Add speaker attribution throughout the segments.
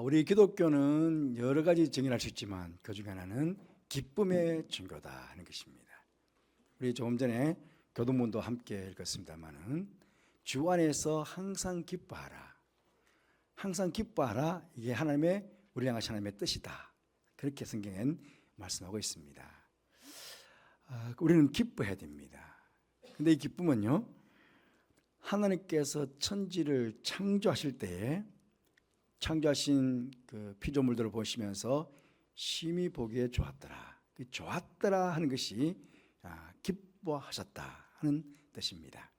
Speaker 1: 우리 기독교는 여러 가지 정의를 할 수 있지만 그 중에 하나는 기쁨의 증거다 하는 것입니다. 우리 조금 전에 교동문도 함께 읽었습니다마는 주 안에서 항상 기뻐하라. 항상 기뻐하라. 이게 하나님의 우리 향하신 하나님의 뜻이다. 그렇게 성경엔 말씀하고 있습니다. 우리는 기뻐해야 됩니다. 근데 이 기쁨은요, 하나님께서 천지를 창조하실 때에 창조하신 그 피조물들을 보시면서 심히 보기에 좋았더라. 좋았더라 하는 것이 기뻐하셨다 하는 뜻입니다.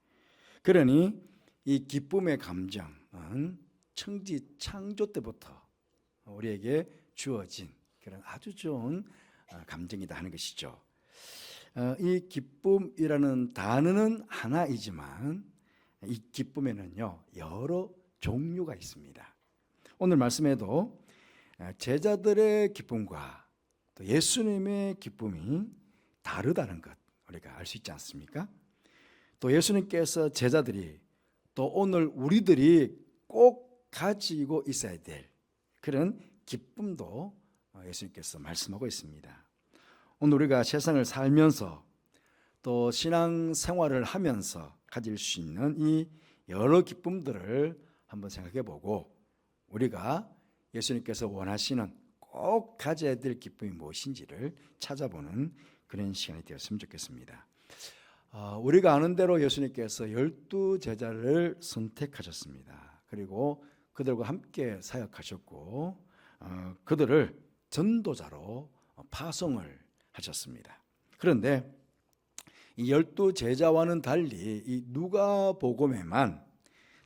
Speaker 1: 그러니 이 기쁨의 감정은 천지 창조 때부터 우리에게 주어진 그런 아주 좋은 감정이다 하는 것이죠. 이 기쁨이라는 단어는 하나이지만 이 기쁨에는요 여러 종류가 있습니다. 오늘 말씀에도 제자들의 기쁨과 또 예수님의 기쁨이 다르다는 것 우리가 알 수 있지 않습니까? 또 예수님께서 제자들이 또 오늘 우리들이 꼭 가지고 있어야 될 그런 기쁨도 예수님께서 말씀하고 있습니다. 오늘 우리가 세상을 살면서 또 신앙 생활을 하면서 가질 수 있는 이 여러 기쁨들을 한번 생각해 보고 우리가 예수님께서 원하시는 꼭 가져야 될 기쁨이 무엇인지를 찾아보는 그런 시간이 되었으면 좋겠습니다. 우리가 아는 대로 예수님께서 12제자를 선택하셨습니다. 그리고 그들과 함께 사역하셨고 그들을 전도자로 파송을 하셨습니다. 그런데 이 12제자와는 달리 이 누가복음에만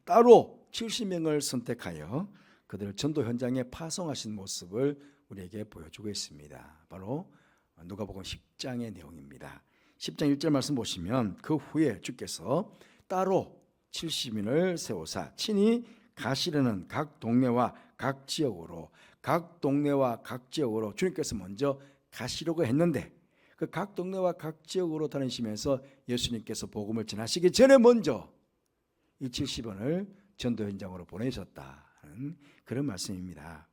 Speaker 1: 따로 70명을 선택하여 그들을 전도 현장에 파송하신 모습을 우리에게 보여주고 있습니다. 바로 누가복음 10장의 내용입니다. 10장 1절 말씀 보시면 그 후에 주께서 따로 70인을 세우사 친히 가시려는 각 동네와 각 지역으로 주님께서 먼저 가시려고 했는데 그 각 동네와 각 지역으로 다니시면서 예수님께서 복음을 전하시기 전에 먼저 이 70원을 전도 현장으로 보내셨다는 그런 말씀입니다.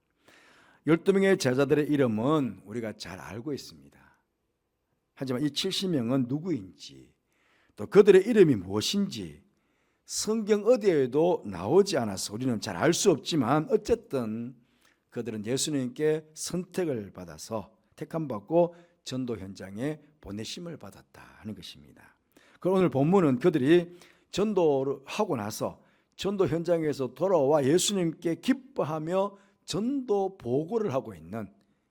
Speaker 1: 12명의 제자들의 이름은 우리가 잘 알고 있습니다. 하지만 이 70명은 누구인지 또 그들의 이름이 무엇인지 성경 어디에도 나오지 않아서 우리는 잘 알 수 없지만 어쨌든 그들은 예수님께 선택을 받아서 택함받고 전도 현장에 보내심을 받았다 하는 것입니다. 그럼 오늘 본문은 그들이 전도를 하고 나서 전도 현장에서 돌아와 예수님께 기뻐하며 전도 보고를 하고 있는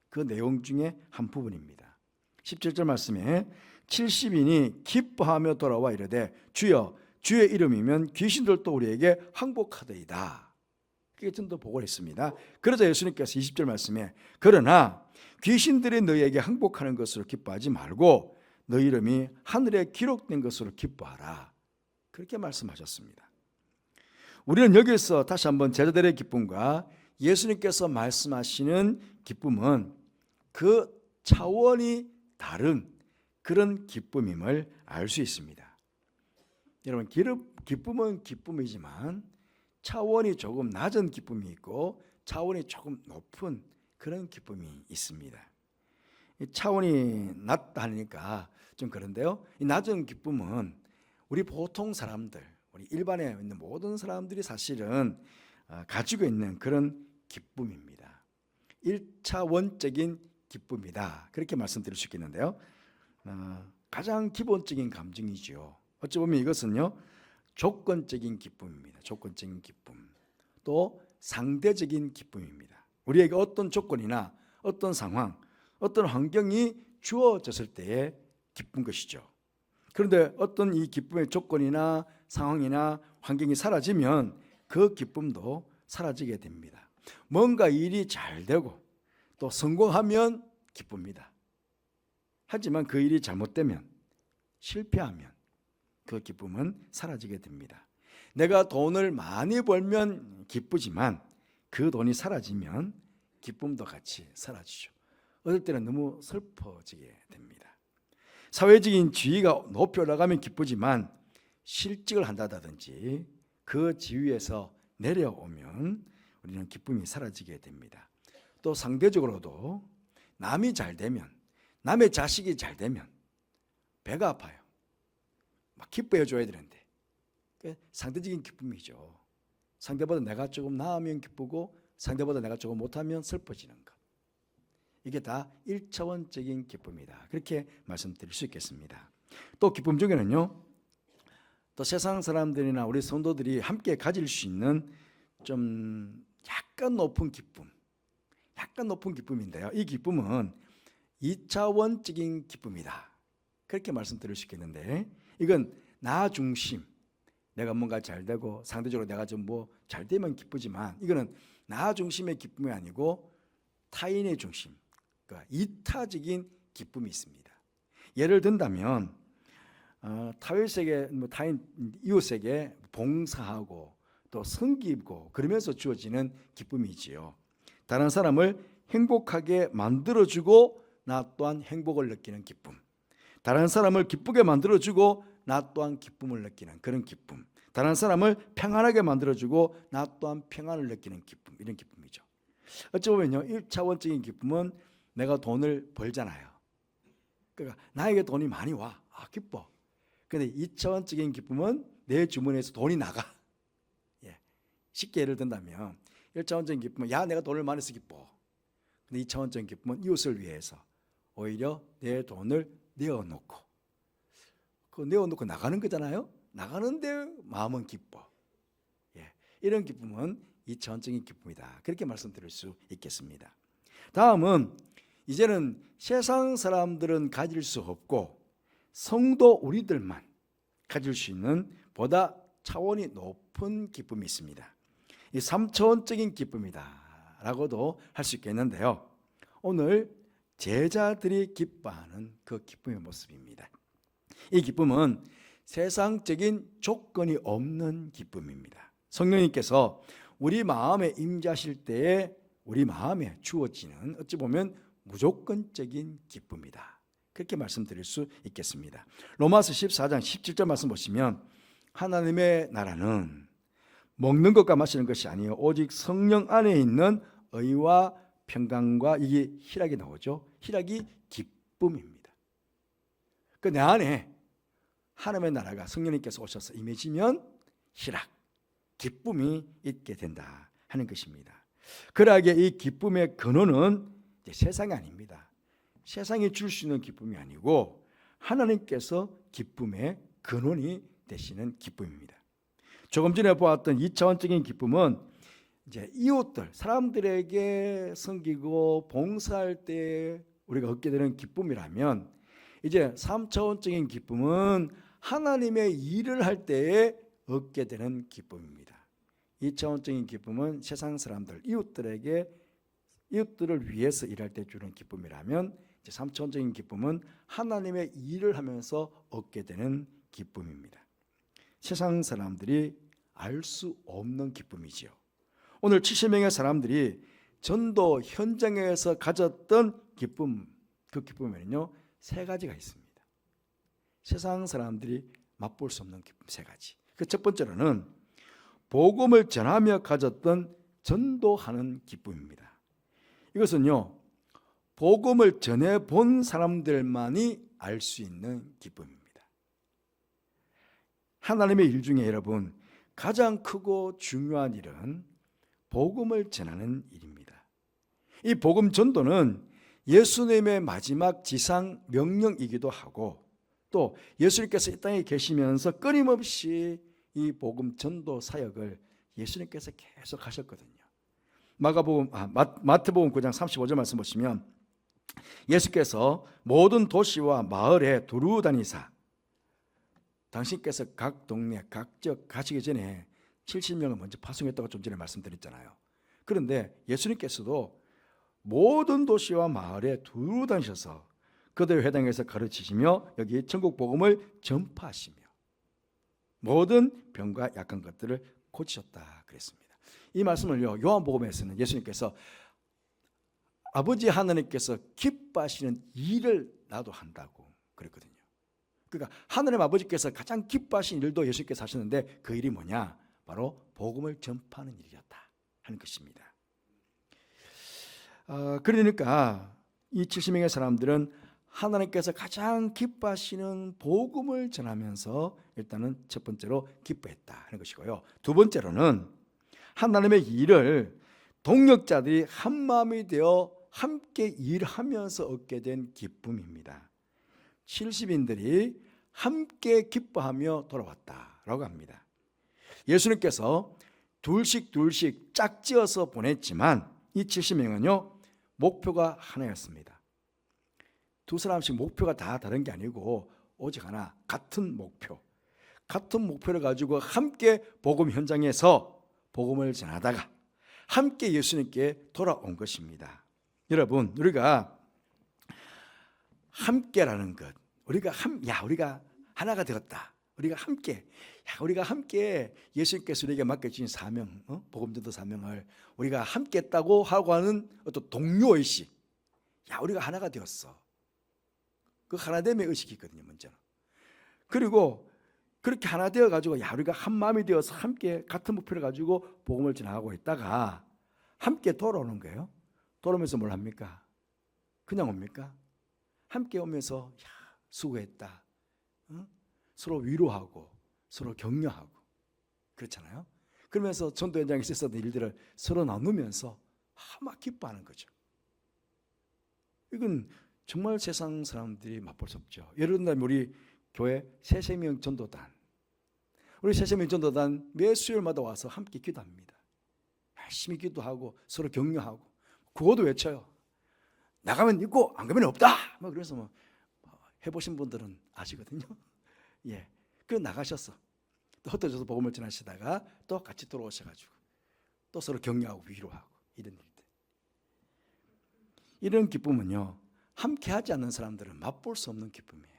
Speaker 1: 그 내용 중에 한 부분입니다. 17절 말씀에 70인이 기뻐하며 돌아와 이르되 주여 주의 이름이면 귀신들도 우리에게 항복하더이다. 그게 전도 보고를 했습니다. 그러자 예수님께서 20절 말씀에 그러나 귀신들이 너희에게 항복하는 것으로 기뻐하지 말고 너희 이름이 하늘에 기록된 것으로 기뻐하라. 그렇게 말씀하셨습니다. 우리는 여기서 다시 한번 제자들의 기쁨과 예수님께서 말씀하시는 기쁨은 그 차원이 다른 그런 기쁨임을 알 수 있습니다. 여러분 기쁨은 기쁨이지만 차원이 조금 낮은 기쁨이 있고 차원이 조금 높은 그런 기쁨이 있습니다. 차원이 낮다 하니까 좀 그런데요. 이 낮은 기쁨은 우리 보통 사람들, 우리 일반에 있는 모든 사람들이 사실은 가지고 있는 그런 기쁨입니다. 1차원적인 기쁨이다. 그렇게 말씀드릴 수 있겠는데요. 가장 기본적인 감정이죠. 어찌 보면 이것은요. 조건적인 기쁨입니다. 조건적인 기쁨. 또 상대적인 기쁨입니다. 우리에게 어떤 조건이나 어떤 상황, 어떤 환경이 주어졌을 때에 기쁜 것이죠. 그런데 어떤 이 기쁨의 조건이나 상황이나 환경이 사라지면 그 기쁨도 사라지게 됩니다. 뭔가 일이 잘 되고 또 성공하면 기쁩니다. 하지만 그 일이 잘못되면 실패하면 그 기쁨은 사라지게 됩니다. 내가 돈을 많이 벌면 기쁘지만 그 돈이 사라지면 기쁨도 같이 사라지죠. 어떨 때는 너무 슬퍼지게 됩니다. 사회적인 지위가 높이 올라가면 기쁘지만 실직을 한다든지 그 지위에서 내려오면 우리는 기쁨이 사라지게 됩니다. 또 상대적으로도 남이 잘 되면, 남의 자식이 잘 되면 배가 아파요. 막 기뻐해 줘야 되는데, 상대적인 기쁨이죠. 상대보다 내가 조금 나으면 기쁘고 상대보다 내가 조금 못하면 슬퍼지는 것. 이게 다 1차원적인 기쁨이다. 그렇게 말씀드릴 수 있겠습니다. 또 기쁨 중에는요, 또 세상 사람들이나 우리 성도들이 함께 가질 수 있는 좀 약간 높은 기쁨인데요. 이 기쁨은 2차원적인 기쁨이다. 그렇게 말씀드릴 수 있겠는데, 이건 나 중심, 내가 뭔가 잘 되고 상대적으로 내가 좀 뭐 잘 되면 기쁘지만, 이거는 나 중심의 기쁨이 아니고 타인의 중심, 그러니까 이타적인 기쁨이 있습니다. 예를 든다면 타인에게, 타인 이웃에게 봉사하고 또 섬기고 그러면서 주어지는 기쁨이지요. 다른 사람을 행복하게 만들어주고 나 또한 행복을 느끼는 기쁨, 다른 사람을 기쁘게 만들어주고 나 또한 기쁨을 느끼는 그런 기쁨, 다른 사람을 평안하게 만들어주고 나 또한 평안을 느끼는 기쁨, 이런 기쁨이죠. 어찌 보면요, 1차원적인 기쁨은 내가 돈을 벌잖아요. 그러니까 나에게 돈이 많이 와, 기뻐. 근데 2차원적인 기쁨은 내 주머니에서 돈이 나가. 쉽게 예를 든다면 1차원적인 기쁨은 내가 돈을 많이 써서 기뻐. 근데 2차원적인 기쁨은 이웃을 위해서 오히려 내 돈을 내어놓고 나가는 거잖아요. 나가는데 마음은 기뻐. 이런 기쁨은 2차원적인 기쁨이다. 그렇게 말씀드릴 수 있겠습니다. 다음은 이제는 세상 사람들은 가질 수 없고 성도 우리들만 가질 수 있는 보다 차원이 높은 기쁨이 있습니다. 이 3차원적인 기쁨이다 라고도 할 수 있겠는데요, 오늘 제자들이 기뻐하는 그 기쁨의 모습입니다. 이 기쁨은 세상적인 조건이 없는 기쁨입니다. 성령님께서 우리 마음에 임재하실 때에 우리 마음에 주어지는 어찌 보면 무조건적인 기쁨이다. 그렇게 말씀드릴 수 있겠습니다. 로마서 14장 17절 말씀 보시면, 하나님의 나라는 먹는 것과 마시는 것이 아니요 오직 성령 안에 있는 의와 평강과, 이게 희락이 나오죠. 희락이 기쁨입니다. 그 내 안에 하나님의 나라가 성령님께서 오셔서 임해지면 희락, 기쁨이 있게 된다 하는 것입니다. 그러하게 이 기쁨의 근원은 세상이 아닙니다. 세상이 줄 수 있는 기쁨이 아니고 하나님께서 기쁨의 근원이 되시는 기쁨입니다. 조금 전에 보았던 2차원적인 기쁨은 이제 이웃들, 사람들에게 섬기고 봉사할 때 우리가 얻게 되는 기쁨이라면, 이제 3차원적인 기쁨은 하나님의 일을 할 때에 얻게 되는 기쁨입니다. 2차원적인 기쁨은 세상 사람들, 이웃들을 위해서 일할 때 주는 기쁨이라면, 이제 3차원적인 기쁨은 하나님의 일을 하면서 얻게 되는 기쁨입니다. 세상 사람들이 알 수 없는 기쁨이지요. 오늘 70명의 사람들이 전도 현장에서 가졌던 기쁨, 그 기쁨에는요 3가지가 있습니다. 세상 사람들이 맛볼 수 없는 기쁨 3가지. 그 첫 번째로는 복음을 전하며 가졌던 전도하는 기쁨입니다. 이것은요 복음을 전해본 사람들만이 알 수 있는 기쁨입니다. 하나님의 일 중에 여러분 가장 크고 중요한 일은 복음을 전하는 일입니다. 이 복음 전도는 예수님의 마지막 지상 명령이기도 하고, 또 예수님께서 이 땅에 계시면서 끊임없이 이 복음 전도 사역을 예수님께서 계속 하셨거든요. 마태복음 9장 35절 말씀 보시면, 예수께서 모든 도시와 마을에 두루 다니사, 당신께서 각 동네 각 지역 가시기 전에 70명을 먼저 파송했다고 좀 전에 말씀드렸잖아요. 그런데 예수님께서도 모든 도시와 마을에 두루 다니셔서 그들의 회당에서 가르치시며 여기 천국 복음을 전파하시며 모든 병과 약한 것들을 고치셨다 그랬습니다. 이 말씀을요 요한복음에서는 예수님께서 아버지 하나님께서 기뻐하시는 일을 나도 한다고 그랬거든요. 그러니까 하나님 아버지께서 가장 기뻐하신 일도 예수님께서 하셨는데, 그 일이 뭐냐? 바로 복음을 전파하는 일이었다 하는 것입니다. 그러니까 이 70명의 사람들은 하나님께서 가장 기뻐하시는 복음을 전하면서 일단은 첫 번째로 기뻐했다 하는 것이고요. 두 번째로는 하나님의 일을 동역자들이 한 마음이 되어 함께 일하면서 얻게 된 기쁨입니다. 70인들이 함께 기뻐하며 돌아왔다라고 합니다. 예수님께서 둘씩 짝지어서 보냈지만 이 70명은요 목표가 하나였습니다. 두 사람씩 목표가 다 다른 게 아니고 오직 하나, 같은 목표를 가지고 함께 복음 현장에서 복음을 전하다가 함께 예수님께 돌아온 것입니다. 여러분, 우리가 함께라는 것, 우리가 하나가 되었다. 우리가 함께 예수님께서 우리에게 맡겨주신 사명, 복음전도 사명을 우리가 함께 했다고 하고 하는 어떤 동료의식, 우리가 하나가 되었어. 그 하나됨의 의식이 있거든요, 먼저는. 그리고 그렇게 하나 되어가지고 우리가 한 마음이 되어서 함께 같은 목표를 가지고 복음을 전하고 있다가 함께 돌아오는 거예요. 돌아오면서 뭘 합니까? 그냥 옵니까? 함께 오면서 수고했다. 서로 위로하고 서로 격려하고 그렇잖아요. 그러면서 전도 현장에 있었던 일들을 서로 나누면서 막 기뻐하는 거죠. 이건 정말 세상 사람들이 맛볼 수 없죠. 예를 들면 우리 교회 새생명 전도단, 우리 새생명 전도단 매 수요일마다 와서 함께 기도합니다. 열심히 기도하고 서로 격려하고 구호도 외쳐요. 나가면 있고 안 가면 없다. 그래서 해보신 분들은 아시거든요. 그 나가셨어. 또 흩어져서 복음을 전하시다가 또 같이 돌아오셔가지고 또 서로 격려하고 위로하고 이런 일들. 이런 기쁨은요, 함께하지 않는 사람들은 맛볼 수 없는 기쁨이에요.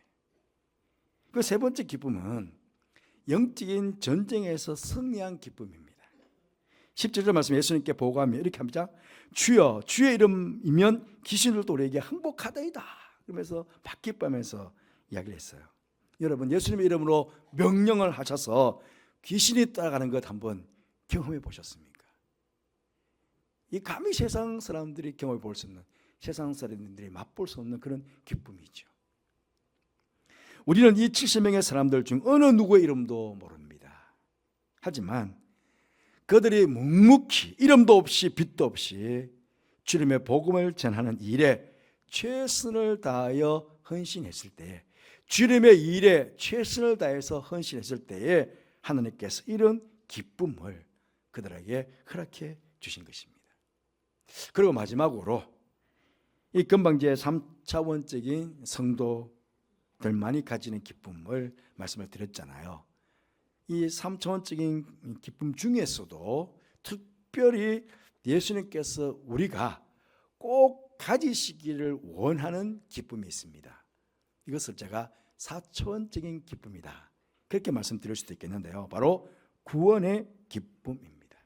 Speaker 1: 그 세 번째 기쁨은 영적인 전쟁에서 승리한 기쁨입니다. 17절 말씀 예수님께 보고하며 이렇게 합니다. 주여, 주의 이름이면 귀신들도 우리에게 항복하다이다. 그러면서 막 기뻐하면서 이야기를 했어요. 여러분, 예수님의 이름으로 명령을 하셔서 귀신이 따라가는 것 한번 경험해 보셨습니까? 이 감히 세상 사람들이 경험해 볼 수 없는, 세상 사람들이 맛볼 수 없는 그런 기쁨이죠. 우리는 이 70명의 사람들 중 어느 누구의 이름도 모릅니다. 하지만 그들이 묵묵히 이름도 없이 빛도 없이 주님의 복음을 전하는 일에 최선을 다하여 헌신했을 때에, 주님의 일에 최선을 다해서 헌신했을 때에 하나님께서 이런 기쁨을 그들에게 허락해 주신 것입니다. 그리고 마지막으로 이 건방지의 3차원적인 성도들만이 가지는 기쁨을 말씀을 드렸잖아요. 이 3차원적인 기쁨 중에서도 특별히 예수님께서 우리가 꼭 가지시기를 원하는 기쁨이 있습니다. 이것을 제가 4차원적인 기쁨이다, 그렇게 말씀드릴 수도 있겠는데요, 바로 구원의 기쁨입니다.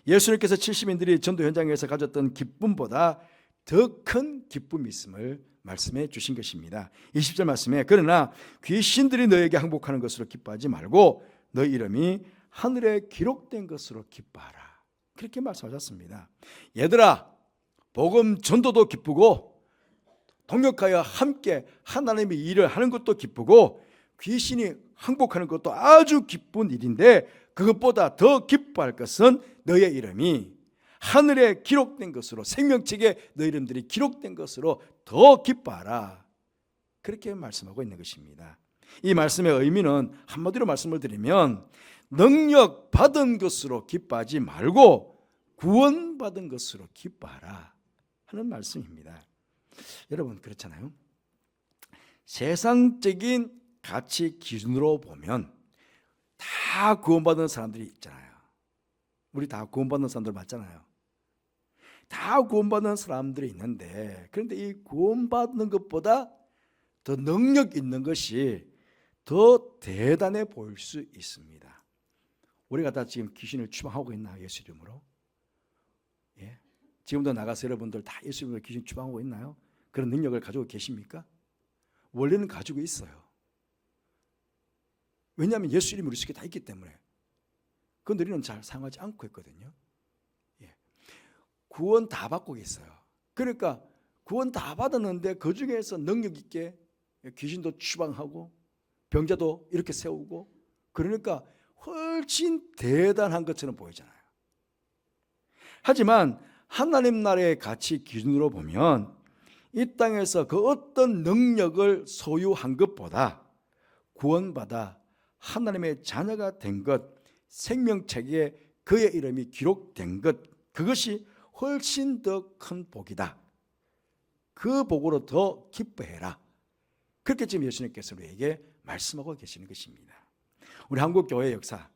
Speaker 1: 예수님께서 70인들이 전도 현장에서 가졌던 기쁨보다 더 큰 기쁨이 있음을 말씀해 주신 것입니다. 20절 말씀에 그러나 귀신들이 너에게 항복하는 것으로 기뻐하지 말고 너 이름이 하늘에 기록된 것으로 기뻐하라, 그렇게 말씀하셨습니다. 얘들아, 복음 전도도 기쁘고 동역하여 함께 하나님의 일을 하는 것도 기쁘고 귀신이 항복하는 것도 아주 기쁜 일인데 그것보다 더 기뻐할 것은 너의 이름이 하늘에 기록된 것으로, 생명책에 너 이름들이 기록된 것으로 더 기뻐하라, 그렇게 말씀하고 있는 것입니다. 이 말씀의 의미는 한마디로 말씀을 드리면 능력 받은 것으로 기뻐하지 말고 구원받은 것으로 기뻐하라 하는 말씀입니다. 여러분, 그렇잖아요. 세상적인 가치 기준으로 보면 다 구원받은 사람들이 있잖아요. 우리 다 구원받는 사람들 맞잖아요. 다 구원받는 사람들이 있는데, 그런데 이 구원받는 것보다 더 능력 있는 것이 더 대단해 보일 수 있습니다. 우리가 다 지금 귀신을 추방하고 있나요? 예수 이름으로? 지금도 나가서 여러분들 다 예수 이름으로 귀신 추방하고 있나요? 그런 능력을 가지고 계십니까? 원래는 가지고 있어요. 왜냐하면 예수 이름으로 쓰게 다 있기 때문에. 그런데 우리는 잘 사용하지 않고 있거든요. 구원 다 받고 있어요. 그러니까 구원 다 받았는데 그 중에서 능력 있게 귀신도 추방하고 병자도 이렇게 세우고, 그러니까 훨씬 대단한 것처럼 보이잖아요. 하지만 하나님 나라의 가치 기준으로 보면 이 땅에서 그 어떤 능력을 소유한 것보다 구원받아 하나님의 자녀가 된 것, 생명책에 그의 이름이 기록된 것, 그것이 훨씬 더 큰 복이다. 그 복으로 더 기뻐해라. 그렇게 지금 예수님께서 우리에게 말씀하고 계시는 것입니다. 우리 한국교회 역사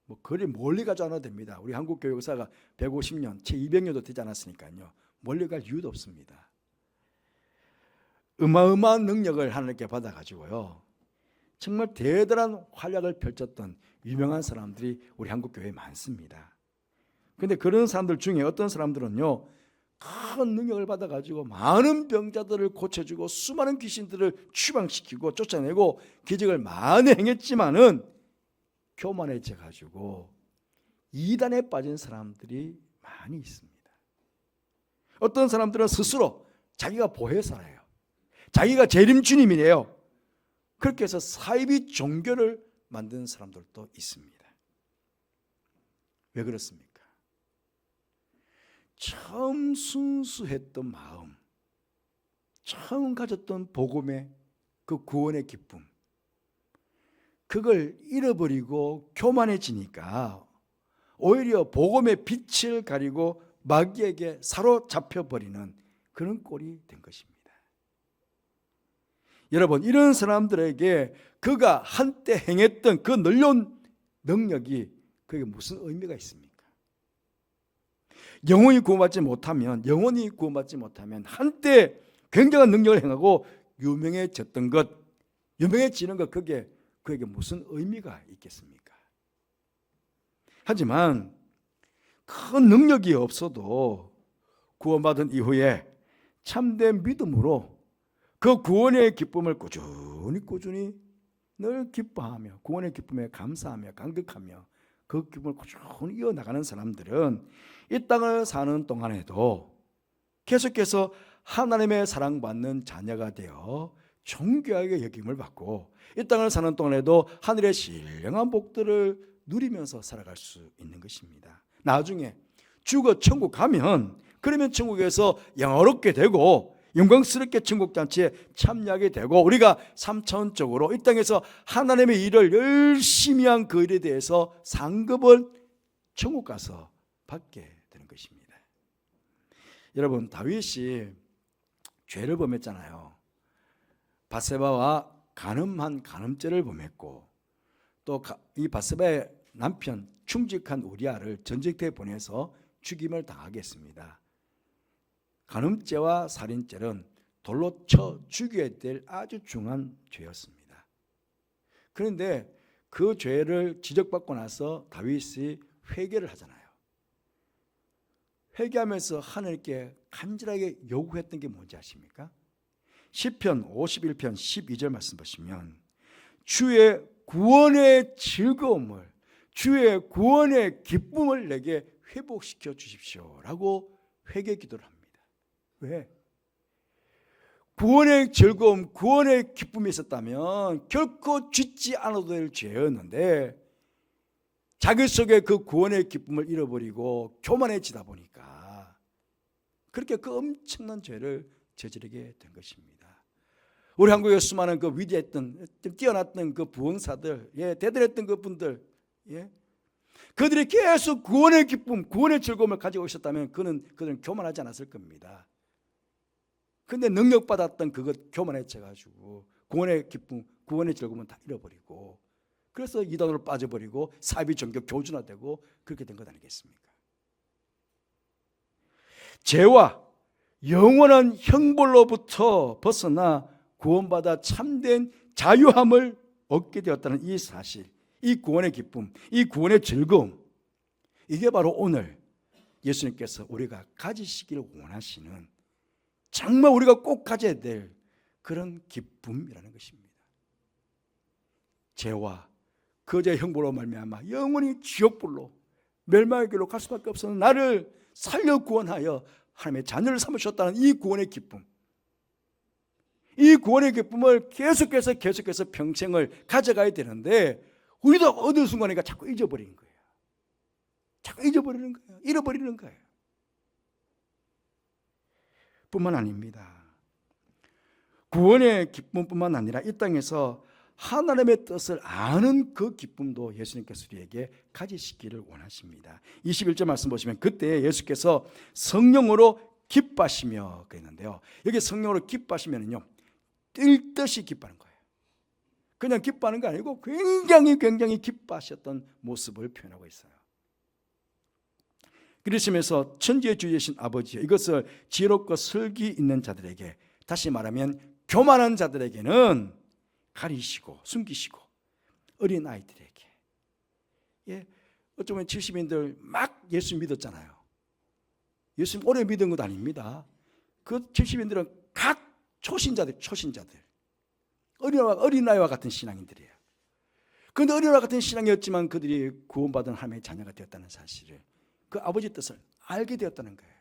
Speaker 1: 뭐 그리 멀리 가지 않아도 됩니다. 우리 한국교회 역사가 150년, 채 200년도 되지 않았으니까요. 멀리 갈 이유도 없습니다. 어마어마한 능력을 하나님께 받아가지고요, 정말 대단한 활약을 펼쳤던 유명한 사람들이 우리 한국교회에 많습니다. 그런데 그런 사람들 중에 어떤 사람들은요, 큰 능력을 받아가지고 많은 병자들을 고쳐주고 수많은 귀신들을 추방시키고 쫓아내고 기적을 많이 행했지만은 교만해져 가지고 이단에 빠진 사람들이 많이 있습니다. 어떤 사람들은 스스로 자기가 보혜 살아요. 자기가 재림 주님이래요. 그렇게 해서 사이비 종교를 만든 사람들도 있습니다. 왜 그렇습니까? 처음 순수했던 마음, 처음 가졌던 복음의 그 구원의 기쁨, 그걸 잃어버리고 교만해지니까 오히려 복음의 빛을 가리고 마귀에게 사로잡혀버리는 그런 꼴이 된 것입니다. 여러분, 이런 사람들에게 그가 한때 행했던 그 놀라운 능력이 그게 무슨 의미가 있습니까? 영원히 구원받지 못하면 한때 굉장한 능력을 행하고 유명해졌던 것, 유명해지는 것, 그게 그에게 무슨 의미가 있겠습니까? 하지만 큰 능력이 없어도 구원받은 이후에 참된 믿음으로 그 구원의 기쁨을 꾸준히 늘 기뻐하며 구원의 기쁨에 감사하며 감격하며 그 기쁨을 꾸준히 이어나가는 사람들은 이 땅을 사는 동안에도 계속해서 하나님의 사랑받는 자녀가 되어 존귀하게 여김을 받고 이 땅을 사는 동안에도 하늘의 신령한 복들을 누리면서 살아갈 수 있는 것입니다. 나중에 죽어 천국 가면 그러면 천국에서 영화롭게 되고 영광스럽게 천국잔치에 참여하게 되고 우리가 3차원적으로 이 땅에서 하나님의 일을 열심히 한 그 일에 대해서 상급을 천국 가서 받게 되는 것입니다. 여러분, 다윗이 죄를 범했잖아요. 밧세바와 간음한 간음죄를 범했고 또 이 밧세바의 남편 충직한 우리아를 전쟁터에 보내서 죽임을 당하게 했습니다. 간음죄와 살인죄는 돌로 쳐 죽여야 될 아주 중한 죄였습니다. 그런데 그 죄를 지적받고 나서 다윗이 회개를 하잖아요. 회개하면서 하나님께 간절하게 요구했던 게 뭔지 아십니까? 시편 51편 12절 말씀 보시면 주의 구원의 즐거움을, 주의 구원의 기쁨을 내게 회복시켜 주십시오 라고 회개 기도를 합니다. 왜? 구원의 즐거움, 구원의 기쁨이 있었다면 결코 짓지 않아도 될 죄였는데 자기 속에 그 구원의 기쁨을 잃어버리고 교만해지다 보니까 그렇게 그 엄청난 죄를 저지르게 된 것입니다. 우리 한국에 수많은 그 위대했던, 뛰어났던 그 부흥사들, 대단했던 그 분들, 그들이 계속 구원의 기쁨, 구원의 즐거움을 가지고 있었다면 그들은 교만하지 않았을 겁니다. 근데 능력받았던 그것 교만해져가지고 구원의 기쁨, 구원의 즐거움은 다 잃어버리고 그래서 이단으로 빠져버리고 사이비 종교 교준화되고 그렇게 된 것 아니겠습니까? 죄와 영원한 형벌로부터 벗어나 구원받아 참된 자유함을 얻게 되었다는 이 사실, 이 구원의 기쁨, 이 구원의 즐거움, 이게 바로 오늘 예수님께서 우리가 가지시기를 원하시는 정말 우리가 꼭 가져야 될 그런 기쁨이라는 것입니다. 죄와 그 죄의 형벌로 말미암아 영원히 지옥불로 멸망의 길로 갈 수밖에 없었는 나를 살려 구원하여 하나님의 자녀를 삼으셨다는 이 구원의 기쁨, 이 구원의 기쁨을 계속해서 평생을 가져가야 되는데 우리도 어느 순간에 자꾸 잊어버리는 거예요. 자꾸 잊어버리는 거예요. 잃어버리는 거예요. 뿐만 아닙니다. 구원의 기쁨뿐만 아니라 이 땅에서 하나님의 뜻을 아는 그 기쁨도 예수님께서 우리에게 가지시기를 원하십니다. 21절 말씀 보시면 그때 예수께서 성령으로 기뻐하시며 그랬는데요. 여기 성령으로 기뻐하시면요, 뛸 듯이 기뻐하는 거예요. 그냥 기뻐하는 게 아니고 굉장히 기뻐하셨던 모습을 표현하고 있어요. 그러시면서 천지의 주이신 아버지여, 이것을 지혜롭고 슬기 있는 자들에게, 다시 말하면 교만한 자들에게는 가리시고 숨기시고 어린 아이들에게, 어쩌면 70인들 막 예수 믿었잖아요. 예수 오래 믿은 것 아닙니다. 그 70인들은 각 초신자들, 어린아이와 같은 신앙인들이에요. 그런데 어린아이와 같은 신앙이었지만 그들이 구원받은 하나님의 자녀가 되었다는 사실을, 그 아버지의 뜻을 알게 되었다는 거예요.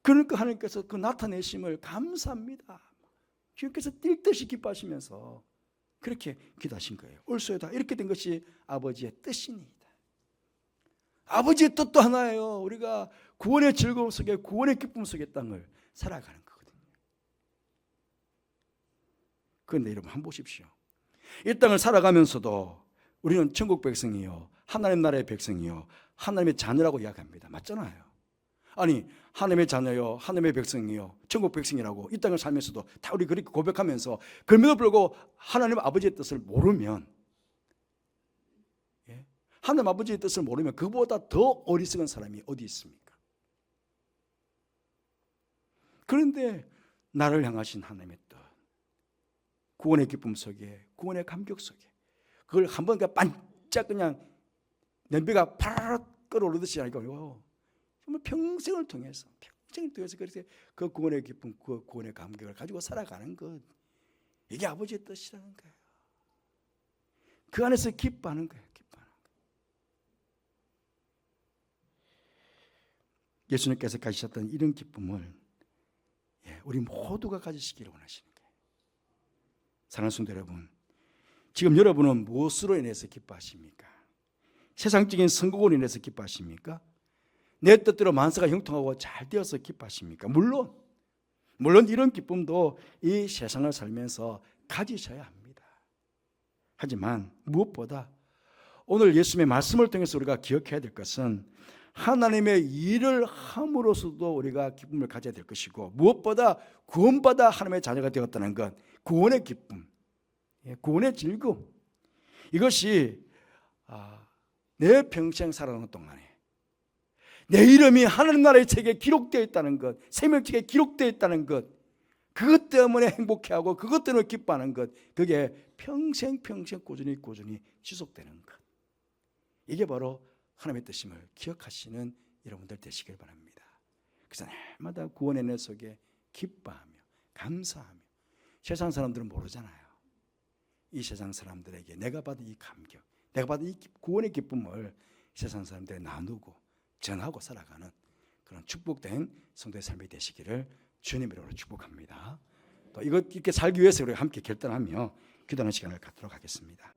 Speaker 1: 그러니까 하나님께서 그 나타내심을 감사합니다. 주님께서 뛸 듯이 기뻐하시면서 그렇게 기도하신 거예요. 올소이다. 이렇게 된 것이 아버지의 뜻이니이다. 아버지의 뜻도 하나예요. 우리가 구원의 즐거움 속에, 구원의 기쁨 속의 땅을 살아가는 거거든요. 그런데 여러분 한번 보십시오. 이 땅을 살아가면서도 우리는 천국 백성이요, 하나님 나라의 백성이요, 하나님의 자녀라고 이야기합니다. 맞잖아요. 아니, 하나님의 자녀요, 하나님의 백성이요, 천국 백성이라고 이 땅을 살면서도 다 우리 그렇게 고백하면서, 그럼에도 불구하고 하나님 아버지의 뜻을 모르면, 하나님 아버지의 뜻을 모르면 그보다 더 어리석은 사람이 어디 있습니까? 그런데 나를 향하신 하나님의 뜻, 구원의 기쁨 속에, 구원의 감격 속에, 그걸 한번 반짝 그냥 냄비가 파르르 끓어오르듯이 아니고요, 정말 평생을 통해서 그렇게 그 구원의 기쁨, 그 구원의 감격을 가지고 살아가는 것, 이게 아버지의 뜻이라는 거예요. 그 안에서 기뻐하는 거예요. 예수님께서 가지셨던 이런 기쁨을 우리 모두가 가지시기를 원하시는 거예요. 사랑하는 성도 여러분, 지금 여러분은 무엇으로 인해서 기뻐하십니까? 세상적인 성공으로 인해서 기뻐하십니까? 내 뜻대로 만사가 형통하고 잘 되어서 기뻐하십니까? 물론 이런 기쁨도 이 세상을 살면서 가지셔야 합니다. 하지만 무엇보다 오늘 예수님의 말씀을 통해서 우리가 기억해야 될 것은 하나님의 일을 함으로써도 우리가 기쁨을 가져야 될 것이고, 무엇보다 구원받아 하나님의 자녀가 되었다는 것, 구원의 기쁨, 구원의 즐거움, 이것이 내 평생 살아가는 동안에 내 이름이 하나님 나라의 책에 기록되어 있다는 것, 생명책에 기록되어 있다는 것, 그것 때문에 행복해하고 그것 때문에 기뻐하는 것, 그게 평생 꾸준히 지속되는 것, 이게 바로 하나님의 뜻임을 기억하시는 여러분들 되시길 바랍니다. 그래서 날마다 구원의 내 속에 기뻐하며 감사하며, 세상 사람들은 모르잖아요. 이 세상 사람들에게 내가 받은 이 감격, 내가 받은 이 구원의 기쁨을 세상 사람들에 나누고 전하고 살아가는 그런 축복된 성도의 삶이 되시기를 주님의 이름으로 축복합니다. 또 이렇게 살기 위해서 우리가 함께 결단하며 기도하는 시간을 갖도록 하겠습니다.